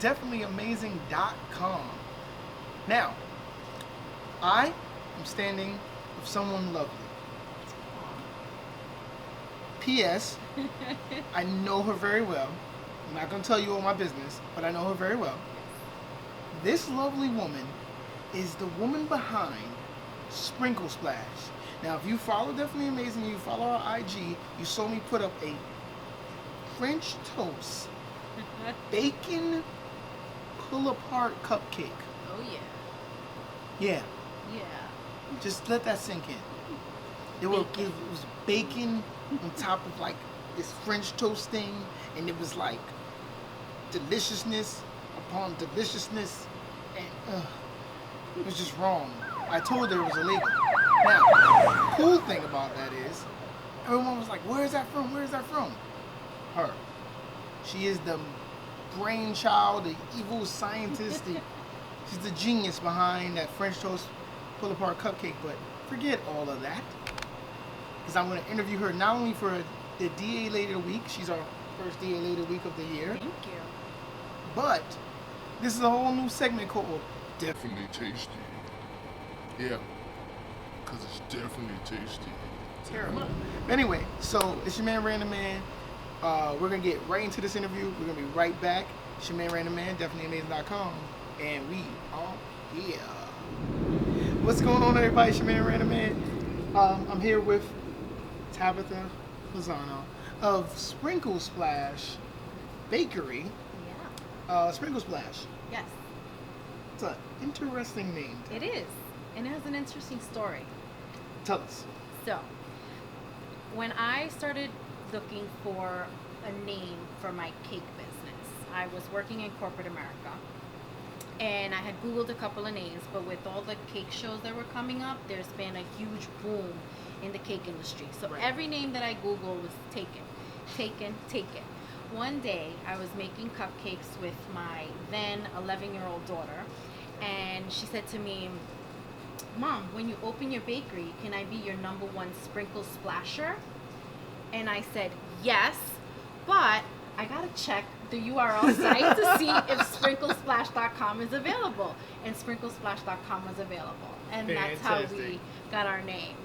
DefinitelyAmazing.com. Now, I am standing with someone lovely. P.S. I know her very well. I'm not going to tell you all my business, but I know her very well. This lovely woman is the woman behind SprinkleSplash. Now, if you follow Definitely Amazing, you follow our IG, you saw me put up a French toast bacon pull-apart cupcake. Oh, yeah. Yeah. Yeah. Just let that sink in. It was bacon on top of like this French toast thing, and it was like deliciousness upon deliciousness, and it was just wrong. I told her it was illegal. Now, the cool thing about that is, everyone was like, "Where's that from? Where's that from?" Her. She is the brainchild, the evil scientist. She's the genius behind that French toast pull-apart cupcake. But forget all of that, because I'm going to interview her not only for the DA Lady of the Week. She's our first DA Lady of the Week of the year. Thank you. But this is a whole new segment called Definitely Tasty. Yeah, because it's definitely tasty. Terrible. Anyway, so it's your man Random Man. We're going to get right into this interview. We're going to be right back. It's your man Random Man, DefinitelyAmazing.com. And we are here. What's going on, everybody? It's your man Random Man. I'm here with Tabatha Lozano of SprinkleSplash Bakery. Yeah. SprinkleSplash. Yes. It's an interesting name. It is. And it has an interesting story. Tell us. So, when I started looking for a name for my cake business, I was working in corporate America. And I had Googled a couple of names, but with all the cake shows that were coming up, there's been a huge boom in the cake industry. So Right. Every name that I Googled was taken. One day, I was making cupcakes with my then 11-year-old daughter, and she said to me, "Mom, when you open your bakery, can I be your #1 SprinkleSplasher?" And I said, "Yes, but I gotta check the URL site to see if SprinkleSplash.com is available." And SprinkleSplash.com was available. And that's how we Fantastic. got our name.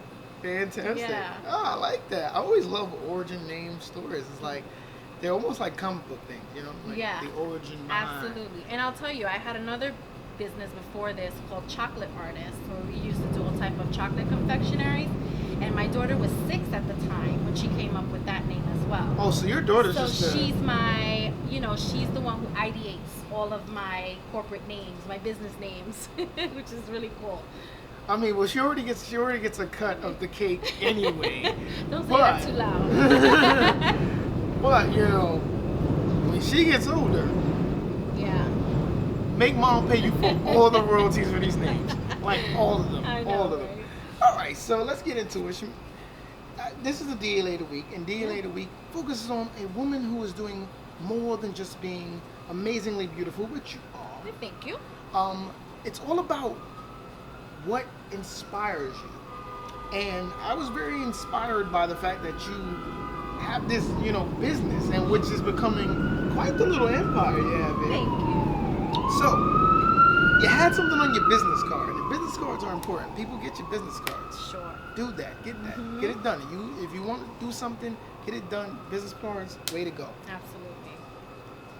Fantastic. Yeah. Oh, I like that. I always love origin name stories. It's like, they're almost like comic book things, you know? Like Yeah. the origin behind. Absolutely. And I'll tell you, I had another business before this called Chocolate Artist, where we used to do all type of chocolate confectionaries. And my daughter was 6 at the time when she came up with that name as well. Oh, so your daughter's So just she's my, she's the one who ideates all of my corporate names, my business names, which is really cool. I mean, well, she already gets a cut of the cake anyway. Don't say But- that too loud. But, when she gets older, Yeah. make mom pay you for all the royalties for these names. Like, all of them. I know, all of them. right? All right, so let's get into it. This is the DA Lady of the Week, and DA Lady of the Week focuses on a woman who is doing more than just being amazingly beautiful, which you are. Thank you. It's all about what inspires you. And I was very inspired by the fact that you have this, business, and which is becoming quite the little empire you have here. Thank you. So, you had something on your business card, and business cards are important. People get your business cards. Sure. Do that. Get that. Get it done. If you want to do something, get it done. Business cards, way to go. Absolutely.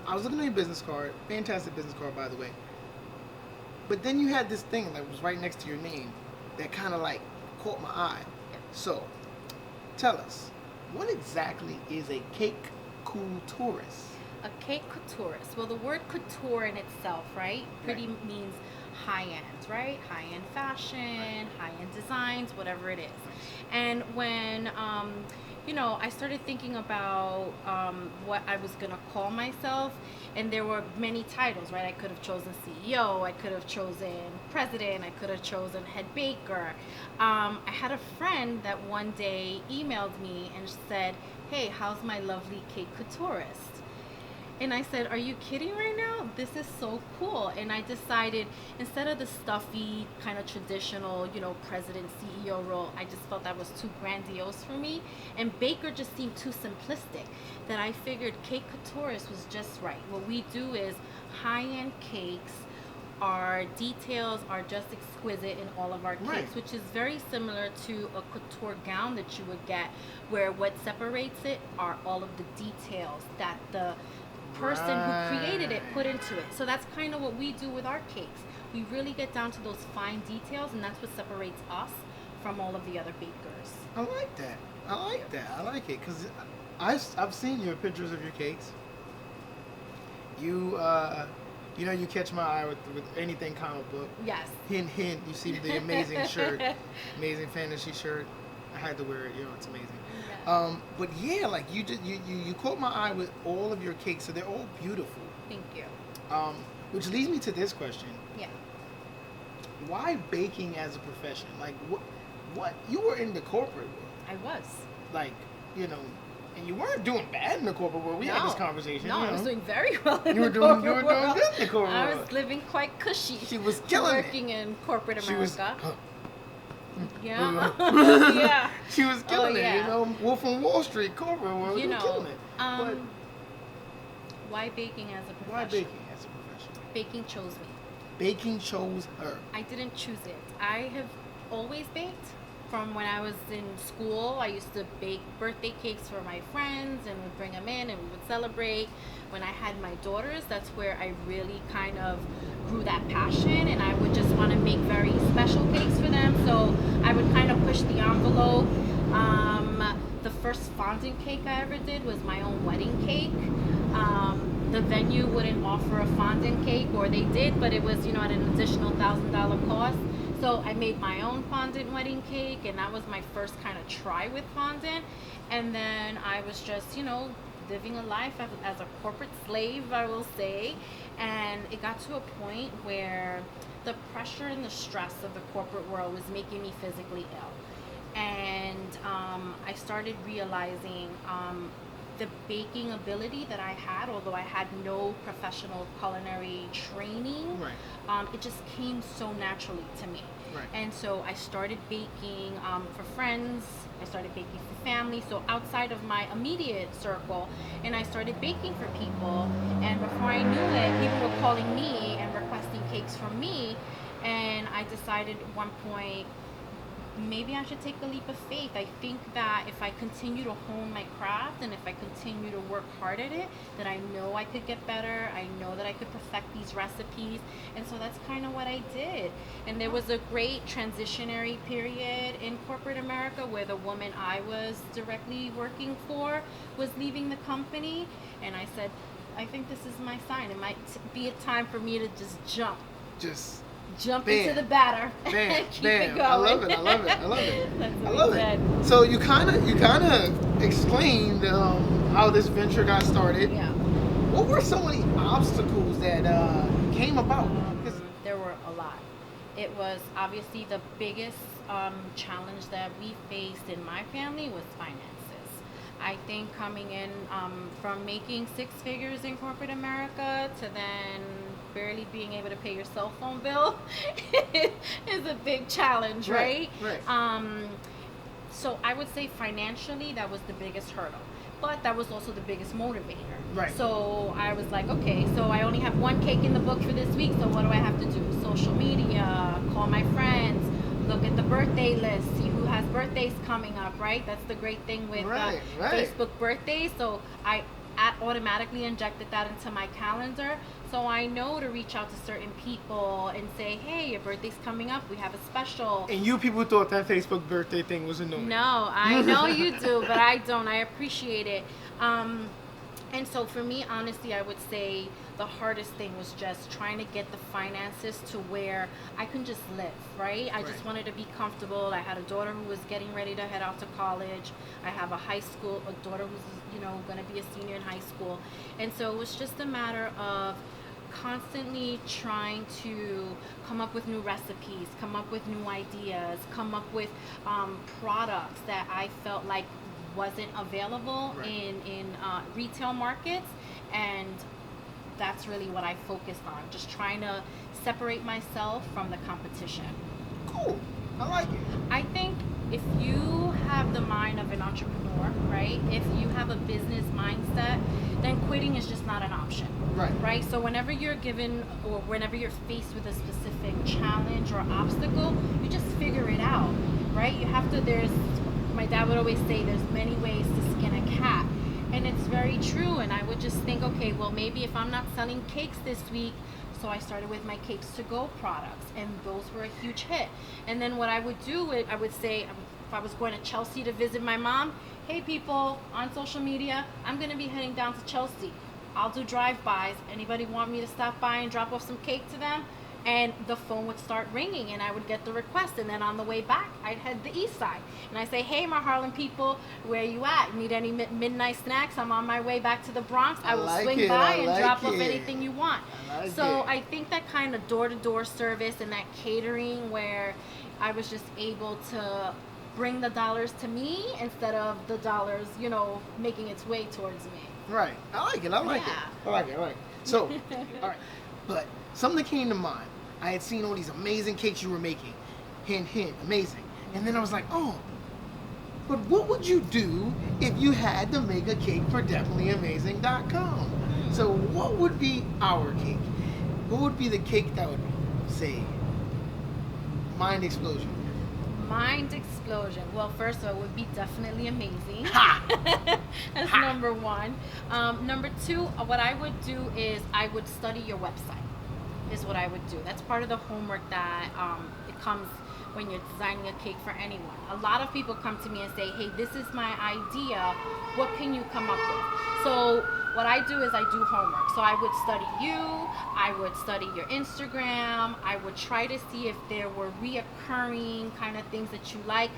I was looking at your business card. Fantastic business card, by the way. But then you had this thing that was right next to your name that kind of like caught my eye. So, tell us, what exactly is a cake couturist? A cake couturist. Well, the word couture in itself, right, pretty means high-end, right? High-end fashion, high-end designs, whatever it is. And when, I started thinking about what I was going to call myself, and there were many titles, right? I could have chosen CEO, I could have chosen president, I could have chosen head baker. I had a friend that one day emailed me and said, "Hey, how's my lovely cake couturist?" And I said, are you kidding right now? This is so cool. And I decided, instead of the stuffy, kind of traditional, president, CEO role, I just felt that was too grandiose for me. And baker just seemed too simplistic, that I figured Cake Couturist was just right. What we do is high-end cakes. Our details are just exquisite in all of our cakes, Right. which is very similar to a couture gown that you would get, where what separates it are all of the details that the person who created it put into it. So that's kind of what we do with our cakes. We really get down to those fine details, and that's what separates us from all of the other bakers. I like that. I like it because I've seen your pictures of your cakes. You catch my eye with anything comic book. Yes. Hint, hint. You see the amazing shirt, amazing fantasy shirt. I had to wear it. It's amazing. Yeah. But yeah, like you caught my eye with all of your cakes, so they're all beautiful. Thank you. Which leads me to this question: Yeah. why baking as a profession? Like, what you were in the corporate world, I was. like, and you weren't doing bad in the corporate world. We had this conversation. No, I was doing very well in You were the doing corporate world. good in the corporate I world. was living quite cushy. She was killing it. working in corporate She was. America. Yeah. Yeah. She was killing yeah. it. Wolf on Wall Street, corporate world. You were killing it. But Why baking as a profession? why baking as a profession? Baking chose me. Baking chose her. I didn't choose it. I have always baked. From when I was in school, I used to bake birthday cakes for my friends and would bring them in and we would celebrate. When I had my daughters, that's where I really kind of grew that passion, and I would just want to make very special cakes for them. So I would kind of push the envelope. The first fondant cake I ever did was my own wedding cake. The venue wouldn't offer a fondant cake, or they did, but it was, at an additional $1,000 cost. So I made my own fondant wedding cake, and that was my first kind of try with fondant. And then I was just, living a life as a corporate slave, I will say. And it got to a point where the pressure and the stress of the corporate world was making me physically ill. And I started realizing the baking ability that I had, although I had no professional culinary training, Right. it just came so naturally to me. Right. And so I started baking for friends, I started baking for family, so outside of my immediate circle, and I started baking for people. And before I knew it, people were calling me and requesting cakes from me, and I decided at one point, maybe I should take a leap of faith. I think that if I continue to hone my craft and if I continue to work hard at it, that I know I could get better. I know that I could perfect these recipes. And so that's kind of what I did. And there was a great transitionary period in corporate America where the woman I was directly working for was leaving the company. And I said, I think this is my sign. It might be a time for me to just jump Bam. into the batter Bam, and keep bam. it going. I love it. That's what I love we said. it. So you kind of explained how this venture got started. Yeah. What were some of the obstacles that came about? 'Cause There were a lot. It was obviously the biggest challenge that we faced in my family was finances. I think coming in from making six figures in corporate America to then barely being able to pay your cell phone bill is a big challenge, right? Right. So I would say financially that was the biggest hurdle, but that was also the biggest motivator. Right. So I was like, okay, so I only have one cake in the book for this week, so what do I have to do? Social media, call my friends, look at the birthday list, see who has birthdays coming up, right? That's the great thing with Right. Facebook birthdays. So I automatically injected that into my calendar. So I know to reach out to certain people and say, hey, your birthday's coming up. We have a special. And you people thought that Facebook birthday thing was annoying. No, I know you do, but I don't. I appreciate it. And so for me, honestly, I would say the hardest thing was just trying to get the finances to where I can just live, right? I just wanted to be comfortable. I had a daughter who was getting ready to head out to college. I have a daughter who's, going to be a senior in high school. And so it was just a matter of constantly trying to come up with new recipes, come up with new ideas, come up with products that I felt like wasn't available in retail markets. And that's really what I focused on, just trying to separate myself from the competition. Cool. I like it. I think if you have the mind of an entrepreneur, right? If you have a business mindset, then quitting is just not an option. Right. Right? So whenever you're given or whenever you're faced with a specific challenge or obstacle, you just figure it out, right? You have to, my dad would always say there's many ways to skin a cat. And it's very true. And I would just think, okay, well, maybe if I'm not selling cakes this week, so I started with my Cakes to Go products, and those were a huge hit. And then what I would do, I would say, if I was going to Chelsea to visit my mom, hey people on social media, I'm going to be heading down to Chelsea. I'll do drive-bys. Anybody want me to stop by and drop off some cake to them? And the phone would start ringing, and I would get the request. And then on the way back, I'd head the east side. And I say, hey, my Harlem people, where you at? Need any midnight snacks? I'm on my way back to the Bronx. I will swing by and drop off anything you want. So I think that kind of door-to-door service and that catering where I was just able to bring the dollars to me instead of the dollars, making its way towards me. Right. I like it. I like it. So, all right. But something came to mind. I had seen all these amazing cakes you were making. Hint, hint, amazing. And then I was like, oh, but what would you do if you had to make a cake for DefinitelyAmazing.com? So what would be our cake? What would be the cake that would say mind explosion? Mind explosion. Well, first of all, it would be definitely amazing. Ha! That's number one. Number two, what I would do is I would study your website. Is what I would do. That's part of the homework that it comes when you're designing a cake for anyone. A lot of people come to me and say, hey, this is my idea. What can you come up with? So what I do is I do homework. So I would study you. I would study your Instagram. I would try to see if there were reoccurring kind of things that you like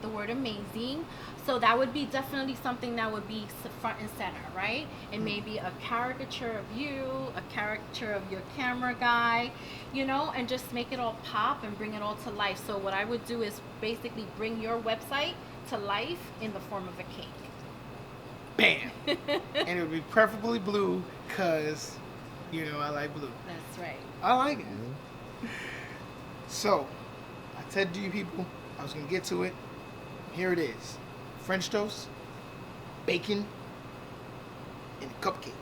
the word amazing. So that would be definitely something that would be front and center, right? And maybe a caricature of you, a caricature of your camera guy, and just make it all pop and bring it all to life. So what I would do is basically bring your website to life in the form of a cake. Bam! And it would be preferably blue because, I like blue. That's right. I like it. So, I said to you people, I was going to get to it. Here it is. French toast, bacon, and a cupcake.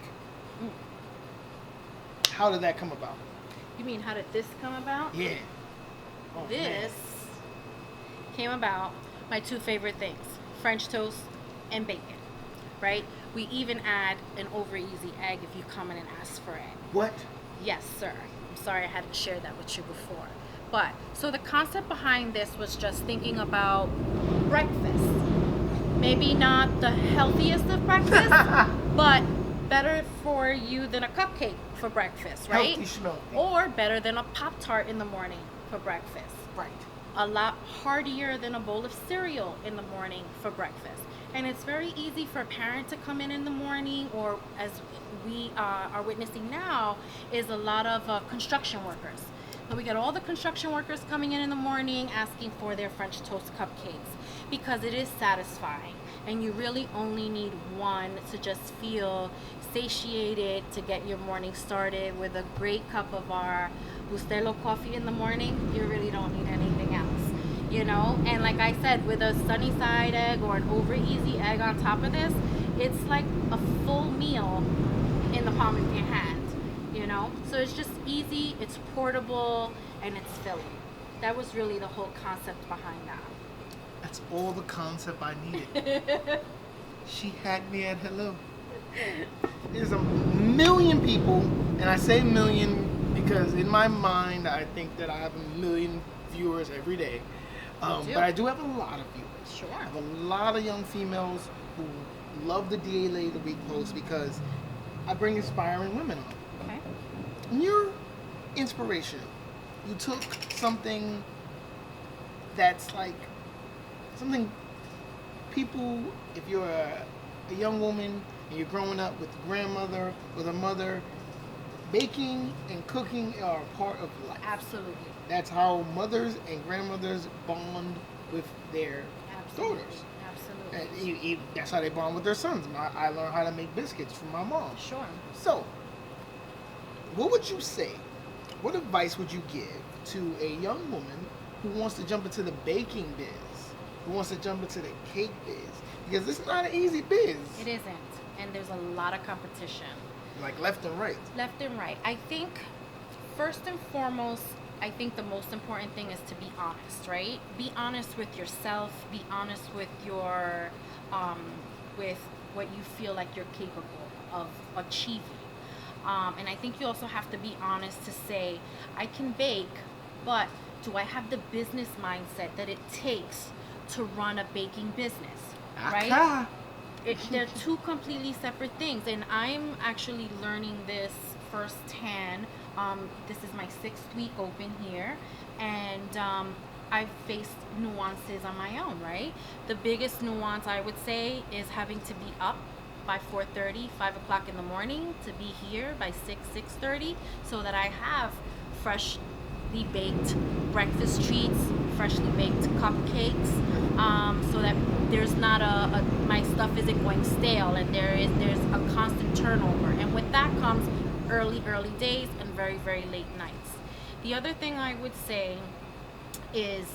How did that come about? You mean, how did this come about? Yeah. Oh, this came about my two favorite things, French toast and bacon, right? We even add an over easy egg if you come in and ask for it. What? Yes, sir. I'm sorry I hadn't shared that with you before. But, so the concept behind this was just thinking about breakfast. Maybe not the healthiest of breakfast, but better for you than a cupcake for breakfast, right? Healthy schmelthy. Or better than a Pop-Tart in the morning for breakfast. Right. A lot heartier than a bowl of cereal in the morning for breakfast. And it's very easy for a parent to come in the morning, or as we are witnessing now, is a lot of construction workers. So we get all the construction workers coming in the morning asking for their French toast cupcakes because it is satisfying. And you really only need one to just feel satiated, to get your morning started with a great cup of our Bustelo coffee in the morning. You really don't need anything else, And like I said, with a sunny side egg or an over easy egg on top of this, it's like a full meal in the palm of your hand. So it's just easy, it's portable, and it's filling. That was really the whole concept behind that. That's all the concept I needed. She had me at hello. There's a million people, and I say million because in my mind I think that I have a million viewers every day. But I do have a lot of viewers. Sure. I have a lot of young females who love the DA Lady of the Week post because I bring inspiring women on. Okay. And you're inspirational. You took something that's like something people, if you're a young woman and you're growing up with a grandmother, with a mother, baking and cooking are a part of life. Absolutely. That's how mothers and grandmothers bond with their daughters. Absolutely. And that's how they bond with their sons. I learned how to make biscuits from my mom. Sure. So, what would you say? What advice would you give to a young woman who wants to jump into the baking biz, who wants to jump into the cake biz? Because it's not an easy biz. It isn't. And there's a lot of competition. Like left and right. Left and right. I think, first and foremost, I think the most important thing is to be honest, right? Be honest with yourself. Be honest with your, with what you feel like you're capable of achieving. And I think you also have to be honest to say, I can bake, but do I have the business mindset that it takes to run a baking business, right? They're two completely separate things, and I'm actually learning this firsthand. This is my 6th week open here, and I've faced nuances on my own, right? The biggest nuance I would say is having to be up by 4:30, 5 o'clock in the morning to be here by 6:30, so that I have freshly baked breakfast treats, freshly baked cupcakes, so that there's not my stuff isn't going stale, and there's a constant turnover. And with that comes early days and very, very late nights. The other thing I would say is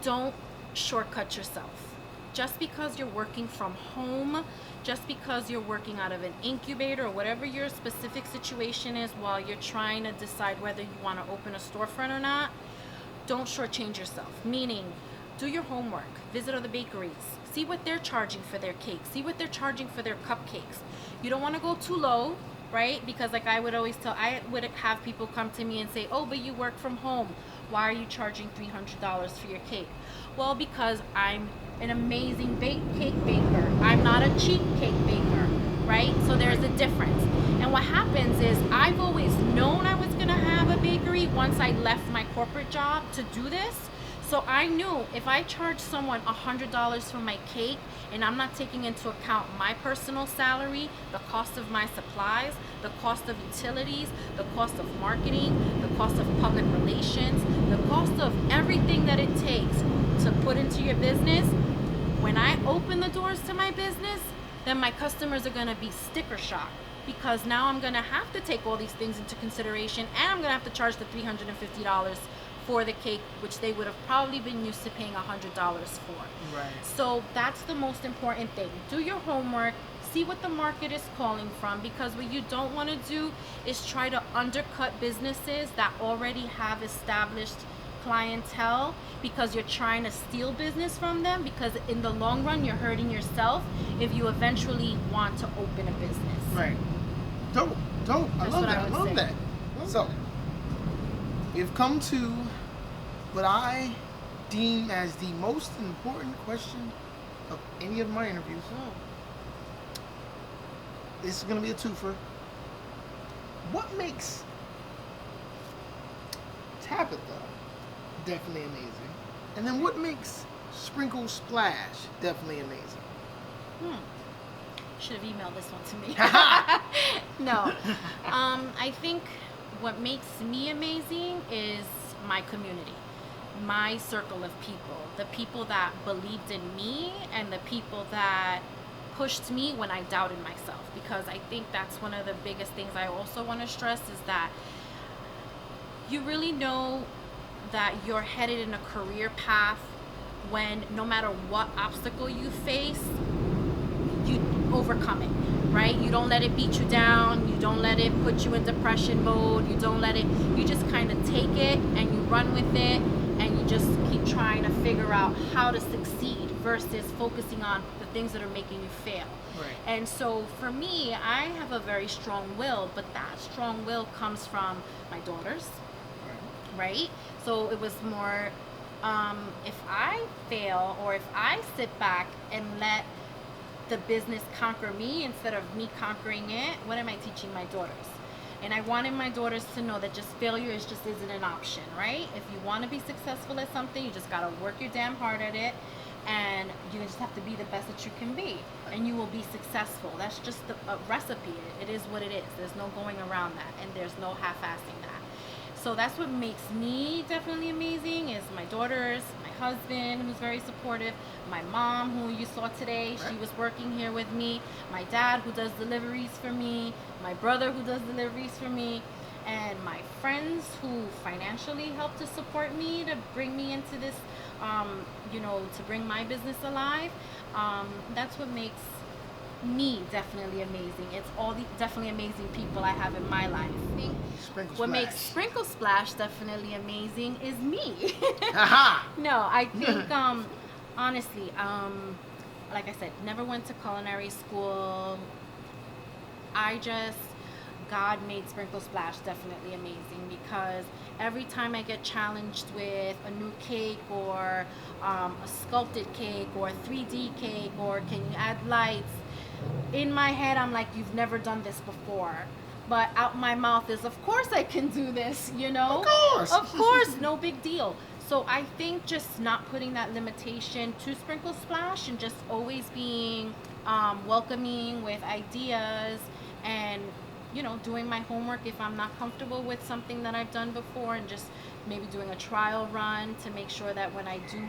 don't shortcut yourself. Just because you're working from home, just because you're working out of an incubator or whatever your specific situation is while you're trying to decide whether you want to open a storefront or not, don't shortchange yourself. Meaning, do your homework, visit other bakeries, see what they're charging for their cakes, see what they're charging for their cupcakes. You don't want to go too low, right? Because like I would have people come to me and say, oh, but you work from home. Why are you charging $300 for your cake? Well, because I'm an amazing cake baker. I'm not a cheap cake baker, right? So there's a difference. And what happens is I've always known I was going to have a bakery once I left my corporate job to do this. So I knew if I charge someone $100 for my cake and I'm not taking into account my personal salary, the cost of my supplies, the cost of utilities, the cost of marketing, the cost of public relations, the cost of everything that it takes to put into your business, when I open the doors to my business, then my customers are going to be sticker shock, because now I'm going to have to take all these things into consideration, and I'm going to have to charge the $350 for the cake, which they would have probably been used to paying $100 for. Right. So that's the most important thing. Do your homework, see what the market is calling from, because what you don't want to do is try to undercut businesses that already have established clientele because you're trying to steal business from them, because in the long run you're hurting yourself if you eventually want to open a business. Right. Dope. I love that. So, we've come to what I deem as the most important question of any of my interviews. This is going to be a twofer. What makes Tabatha definitely amazing? And then what makes SprinkleSplash definitely amazing? Should have emailed this one to me. No. I think what makes me amazing is my community, my circle of people, the people that believed in me and the people that pushed me when I doubted myself. Because I think that's one of the biggest things I also want to stress, is that you really know that you're headed in a career path when no matter what obstacle you face, you overcome it, right? You don't let it beat you down. You don't let it put you in depression mode. You just kind of take it and you run with it, and you just keep trying to figure out how to succeed versus focusing on the things that are making you fail. Right. And so for me, I have a very strong will, but that strong will comes from my daughters, right? So it was more, if I fail or if I sit back and let the business conquer me instead of me conquering it, what am I teaching my daughters? And I wanted my daughters to know that just failure isn't an option, right? If you want to be successful at something, you just got to work your damn hard at it, and you just have to be the best that you can be, and you will be successful. That's just a recipe. It is what it is. There's no going around that, and there's no half-assing that. So that's what makes me definitely amazing, is my daughters, my husband, who's very supportive, my mom, who you saw today, she was working here with me, my dad, who does deliveries for me, my brother, who does deliveries for me, and my friends who financially help to support me to bring me into this, to bring my business alive. That's what makes me definitely amazing. It's all the definitely amazing people I have in my life. I think what makes Sprinkle Splash definitely amazing is me. No, I think honestly, like I said, never went to culinary school. God made Sprinkle Splash definitely amazing, because every time I get challenged with a new cake or a sculpted cake or a 3D cake or can you add lights, in my head I'm like, you've never done this before. But out my mouth is, of course I can do this, Of course, no big deal. So I think just not putting that limitation to Sprinkle Splash and just always being welcoming with ideas and doing my homework if I'm not comfortable with something that I've done before, and just maybe doing a trial run to make sure that when I do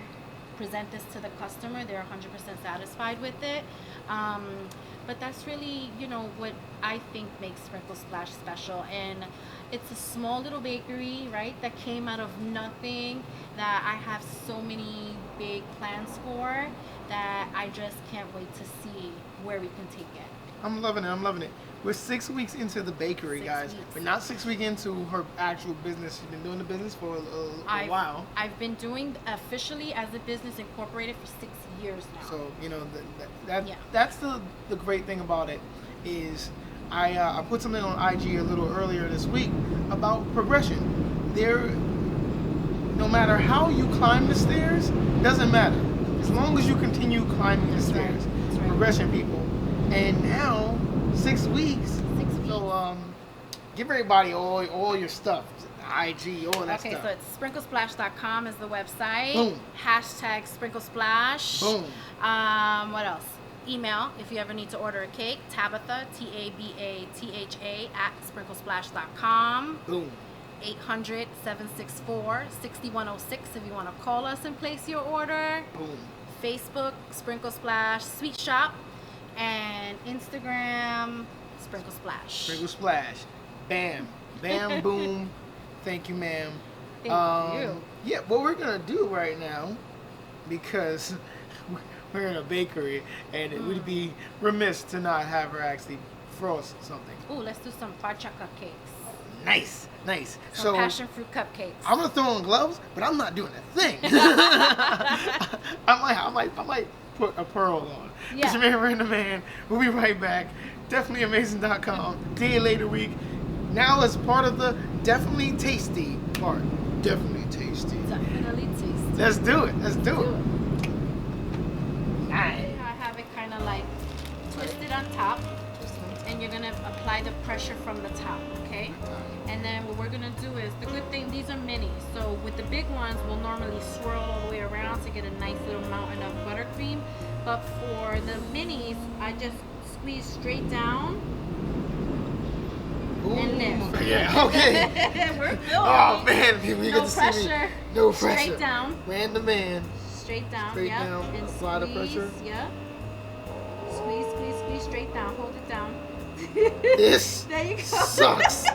present this to the customer, they're 100% satisfied with it. But that's really, what I think makes Sprinkle Splash special. And it's a small little bakery, right, that came out of nothing, that I have so many big plans for, that I just can't wait to see where we can take it. I'm loving it. We're 6 weeks into the bakery, guys. We're not 6 weeks into her actual business. She's been doing the business for a while. I've been doing officially as a business incorporated for 6 years now. So, that's the great thing about it is I put something on IG a little earlier this week about progression. No matter how you climb the stairs, doesn't matter. As long as you continue climbing the stairs. That's right. Progression, people. And now 6 weeks. So give everybody all your stuff, IG, all that stuff. Okay, so it's SprinkleSplash.com is the website. Boom. # SprinkleSplash. Boom. What else? Email if you ever need to order a cake. Tabatha, TABATHA @SprinkleSplash.com. Boom. 800-764-6106 if you want to call us and place your order. Boom. Facebook, Sprinkle Splash Sweet Shop, and Instagram, Sprinkle Splash. Sprinkle Splash. Bam. Bam, boom. Thank you, ma'am. Thank you. Yeah, what we're going to do right now, because we're in a bakery, and it would be remiss to not have her actually frost something. Ooh, let's do some parcha cupcakes. Nice. Some passion fruit cupcakes. I'm going to throw on gloves, but I'm not doing a thing. I might put a pearl on. Yeah. It's your man, Random Man. We'll be right back. DefinitelyAmazing.com. Day later week. Now as part of the Definitely Tasty part. Definitely Tasty. Definitely tasty. Let's do it. Nice. Nice. I have it kind of like twisted on top, and you're gonna apply the pressure from the top, okay? And then what we're gonna do is, the good thing, these are minis, so with the big ones we'll normally swirl all the way around to get a nice little mountain of buttercream, but for the minis I just squeeze straight down. Ooh, and lift. Yeah, okay. We're filming. Oh man, you get No to see pressure. me. No pressure. Straight down. Random Man. Straight down. Straight yeah. down. And Apply the squeeze, pressure. Yeah. Squeeze straight down. Hold it down. This There you go. sucks.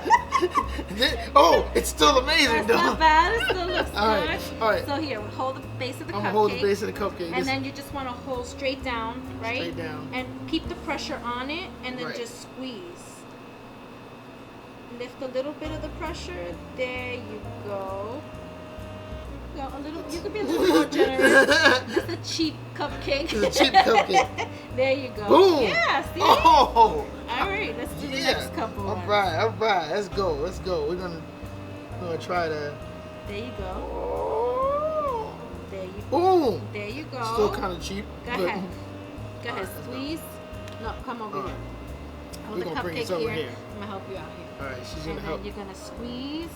Oh, it's still amazing That's though. not bad. It still looks All good. right. So here, hold the base of the I'm cupcake. gonna hold the base of the cupcake. And then you just want to hold straight down, right? Straight down. And keep the pressure on it, and then Right. just squeeze. Lift a little bit of the pressure. There you go. Go a little. You could be a little more generous. It's a cheap cupcake. It's a cheap cupcake. There you go. Boom. Yeah. See. Oh. All right. Let's do the next couple. All right. Let's go. We're gonna try to. There you go. Oh. There you go. Boom. There you go. Still kind of cheap. Go ahead. Go ahead. Squeeze. No, come over here. Hold We're the gonna bring cupcake this over here. here. I'm gonna help you out here. All right, she's And gonna help. then you're gonna squeeze.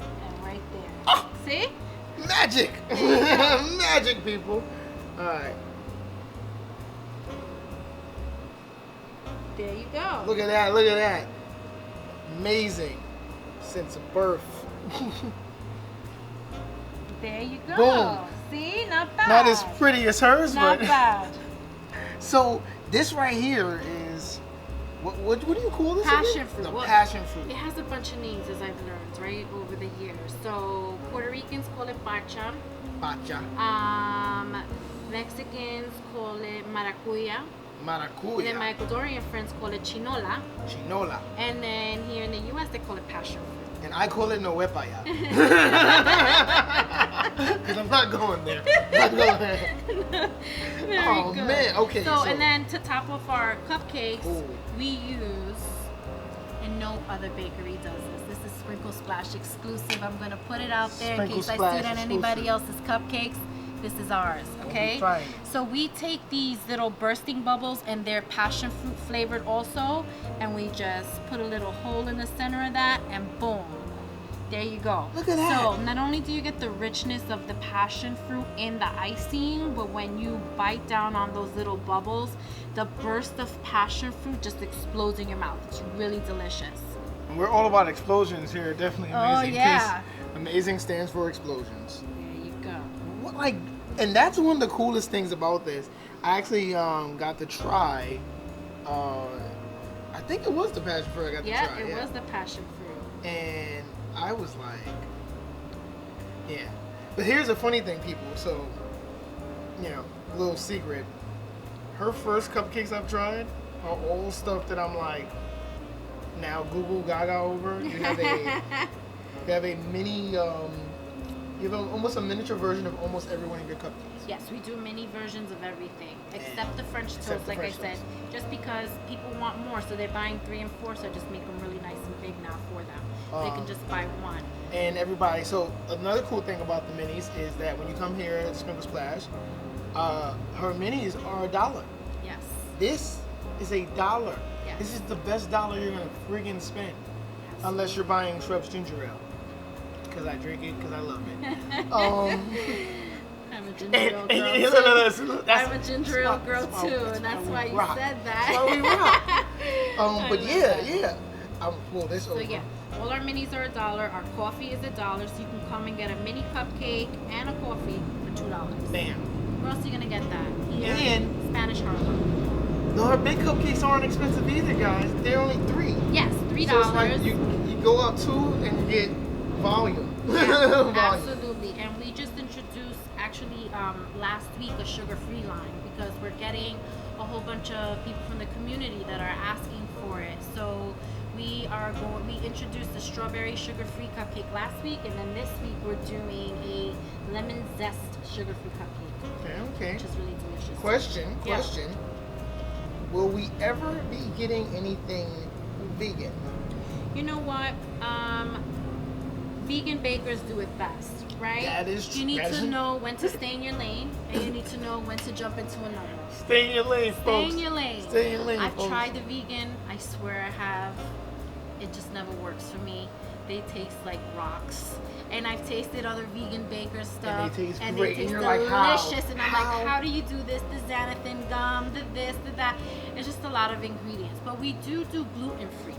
And right there. Oh! See? Magic! Magic, people. All right. There you go. Look at that. Amazing. Since birth. There you go. Boom. See, not bad. Not as pretty as hers, Not but bad. so this right here is what do you call this? Passion again? fruit. The Well, passion fruit. It has a bunch of names, as I've learned, right, over the years. So Puerto Ricans call it bacha. Pacha. Mexicans call it maracuya. And then my Maracuya. Ecuadorian friends call it chinola. Chinola. And then here in the U.S. they call it passion fruit. And I call it Noepaya. Because I'm not going there. Not going there. Very Oh, good. man. Okay, So, so- and then to top off our cupcakes, Ooh. we use, and no other bakery does this. This is SprinkleSplash exclusive. I'm going to put it out there in case I see SprinkleSplash it on anybody exclusive. else's cupcakes. This is ours, okay? trying. So we take these little bursting bubbles and they're passion fruit flavored also, and we just put a little hole in the center of that, and boom. There you go. Look at that. So not only do you get the richness of the passion fruit in the icing, but when you bite down on those little bubbles, the burst of passion fruit just explodes in your mouth. It's really delicious. And we're all about explosions here. Definitely Oh, amazing. yeah. 'Cause amazing stands for explosions. There you go. What, like, and that's one of the coolest things about this. I actually got to try. I think it was the passion fruit I got to Yeah, try. it was the passion fruit. And I was like, yeah. But here's the funny thing, people. So, you know, little secret. Her first cupcakes I've tried are all stuff that I'm like, now Google Gaga over. You have a mini, you have almost a miniature version of almost every one of your cupcakes. Yes, we do mini versions of everything, except the French Except toast, the like I French said, toast. just because people want more, so they're buying 3 and 4, so I just make them really nice and big now for them. They can just buy one. And everybody, so another cool thing about the minis is that when you come here at Sprinkle Splash, her minis are $1. Yes. This is $1. Yes. This is the best dollar you're gonna friggin' spend, unless you're buying Schweppes ginger ale, because I drink it because I love it. I'm a ginger ale girl and too. that's- I'm a ginger ale girl that's why- too, that's and that's we why you rock. said That's why we rock. that. But love yeah, that. yeah. Well, this So over. yeah, all our minis are $1. Our coffee is $1, so you can come and get a mini cupcake and a coffee for $2. Bam. Where else are you gonna get that? Here And- in Spanish Harlem. No, her big cupcakes aren't expensive either, guys. They're only $3. Yes, $3. So it's like you go up 2 and you get volume. Volume. Absolutely, and we just introduced actually last week a sugar-free line because we're getting a whole bunch of people from the community that are asking for it. So we introduced the strawberry sugar-free cupcake last week, and then this week we're doing a lemon zest sugar-free cupcake, Okay. which is really delicious. Question. Yeah. Will we ever be getting anything vegan? You know what? Vegan bakers do it best, right? That is true. You need That to is- know when to stay in your lane, and you need to know when to jump into another. Stay in your lane, folks. Stay in your lane. Stay in your lane, I've folks. tried the vegan. I swear I have. It just never works for me. They taste like rocks. And I've tasted other vegan baker stuff. they taste and great. they And taste you're like, how? delicious. And I'm How? like, how do you do this? The xanthan gum, the this, the that. It's just a lot of ingredients. But we do gluten-free.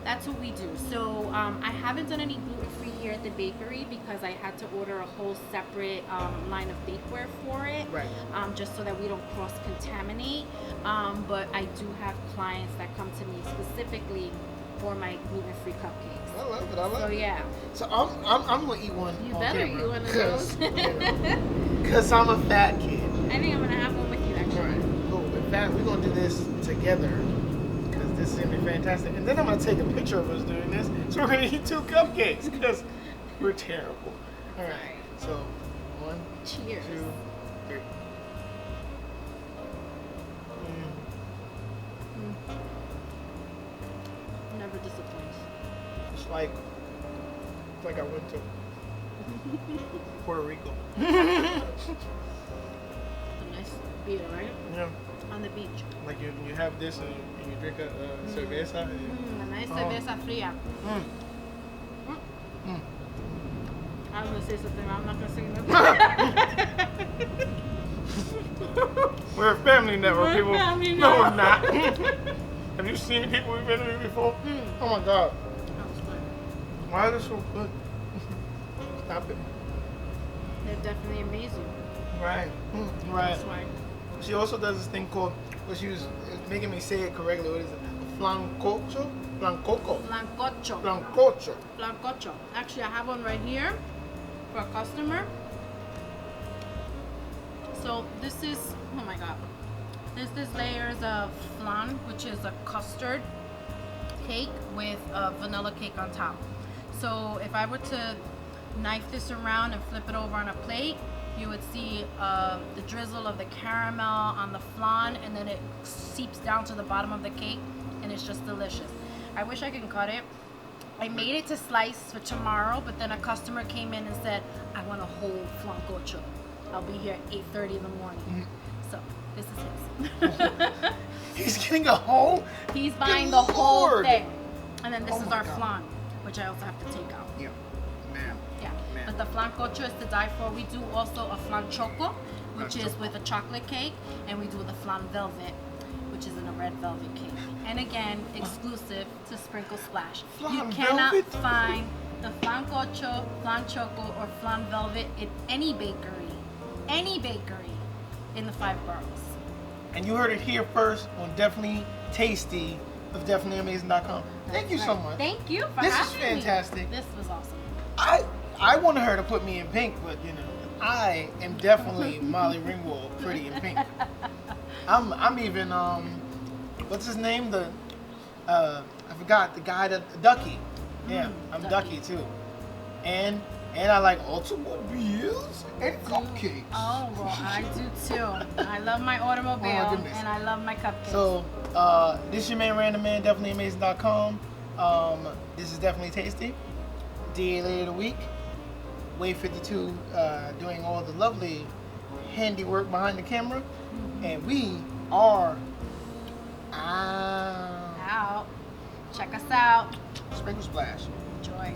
That's what we do. So I haven't done any gluten-free here at the bakery because I had to order a whole separate line of bakeware for it. Right. Just so that we don't cross-contaminate. But I do have clients that come to me specifically for my gluten-free cupcakes. I love it. I love So it. yeah, So I'm gonna eat one. you on better camera, eat one of those. Because I'm a fat kid. I think I'm gonna have one with you All actually. right. Cool. In fact, we're gonna do this together because this is gonna be fantastic. And then I'm gonna take a picture of us doing this. So we're gonna eat 2 cupcakes because we're terrible. All right. So 1, Cheers. 2, 3. Never disappoints. It's like I went to Puerto Rico. A nice beer, right? Yeah. On the beach. Like you have this and you drink a cerveza. And, A nice Oh. cerveza fría. I was gonna say something, I'm not gonna say nothing. We're a family network, We're a people. family No, we're network. not. Have you seen people we've been with before? Oh my god. That was good. Why is it so good? Stop it. They're definitely amazing. Right. Right. That's right. She also does this thing called, what she was making me say it correctly. What is it? Flancocho? Flancoco. Flancocho. Flancocho. Flancocho. Actually, I have one right here for a customer. So this is, oh my god. This is layers of flan, which is a custard cake with a vanilla cake on top. So if I were to knife this around and flip it over on a plate, you would see the drizzle of the caramel on the flan, and then it seeps down to the bottom of the cake, and it's just delicious. I wish I could cut it. I made it to slice for tomorrow, but then a customer came in and said, I want a whole flancocho. I'll be here at 8:30 in the morning. So this is his. He's getting a whole? He's buying Good the whole Lord. thing. And then this Oh is my our God. flan, which I also have to take out. Yeah. Man. Yeah, Man. but the flancocho is to die for. We do also a flan choco, which Flan is choco. with a chocolate cake, and we do the flan velvet, which is in a red velvet cake. And again, exclusive to Sprinkle Splash. Flan You cannot velvet? find the flancocho, flan choco, or flan velvet in any bakery in the 5 boroughs. And you heard it here first on Definitely Tasty of DefinitelyAmazing.com. Thank you so Right. much. Thank you for This is having me. fantastic. This was awesome. I wanted her to put me in pink, but you know, I am definitely Molly Ringwald, pretty in pink. I'm even what's his name? I forgot the guy that Ducky. Yeah, I'm Ducky too. And I like automobiles and cupcakes. Oh, well, I do too. I love my automobile, Oh, my goodness. and I love my cupcakes. So, this is your man, Random Man, DefinitelyAmazing.com. This is Definitely Tasty. DA Lady of the Week. Wave 52 doing all the lovely handiwork behind the camera. And we are out. Out. Check us out. Sprinkle Splash. Enjoy.